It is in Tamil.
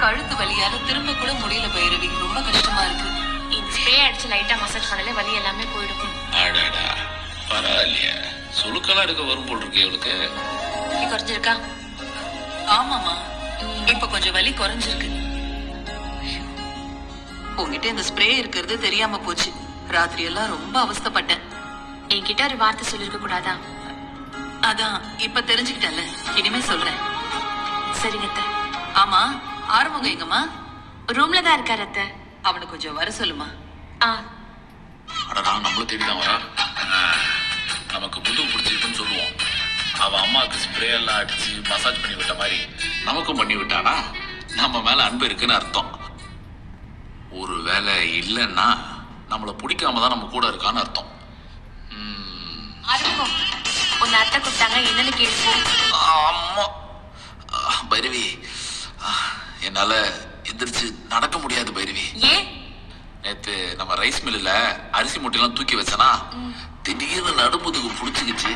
கழுத்து வலியால திரும்ப கூட முடியல பைரவி, ரொம்ப கஷ்டமா இருக்கு. இந்த ஸ்ப்ரே அடிச்சு லைட்டா மசாஜ் பண்ணாலே வலி எல்லாமே போயிடும். அடடா, பரவாயில்லையா? சுழுக்கெல்லாம் எடுக்க வரும் போல் இருக்கு இவளுக்கு. குறைஞ்சிருக்கா? ஆமாமா, இப்ப கொஞ்சம் வலி குறைஞ்சிருக்கு. உங்ககிட்ட இந்த ஸ்ப்ரே இருக்கிறது தெரியாம போச்சு. ராத்திரி எல்லாம் ரொம்ப அவஸ்தைப்பட்டேன். என்கிட்ட ஒரு வார்த்தை சொல்லிருக்க கூடாதா? அதான் இப்ப தெரிஞ்சுக்கிட்டல, இனிமே சொல்றேன். சரிங்க அத்தை. ஆமா, ஆறுமுகம் எங்கம்மா? ரூம்ல தான் இருக்காரு அத்தை. அவனை கொஞ்சம் வர சொல்லுமா. அடடா, நம்மளும் தேடிதான் வரா. நமக்கு முதுகு பிடிச்சிருக்குன்னு சொல்லுவோம். அவ அம்மாவுக்கு ஸ்ப்ரே எல்லாம் அடிச்சு மசாஜ் பண்ணி விட்ட மாதிரி நமக்கும் பண்ணி விட்டானா நம்ம மேல அன்பு இருக்குன்னு அர்த்தம். ஒரு வேலை இல்லைன்னா நம்மளை பிடிக்காம தான் நம்ம கூட இருக்கான்னு அர்த்தம். ஆறுமுகம், உன்னை அத்தை கூப்பிட்டாங்க, என்னன்னு கேட்டு. அம்மா பைரவி, என்னால எந்திரிச்சு நடக்க முடியாது பைரவி. ஏன்? நேத்து நம்ம ரைஸ் மில்லுல அரிசி மூட்டையெல்லாம் தூக்கி வச்சனா திடீர்னு நடுமுதுகு புடிச்சுக்கிச்சு.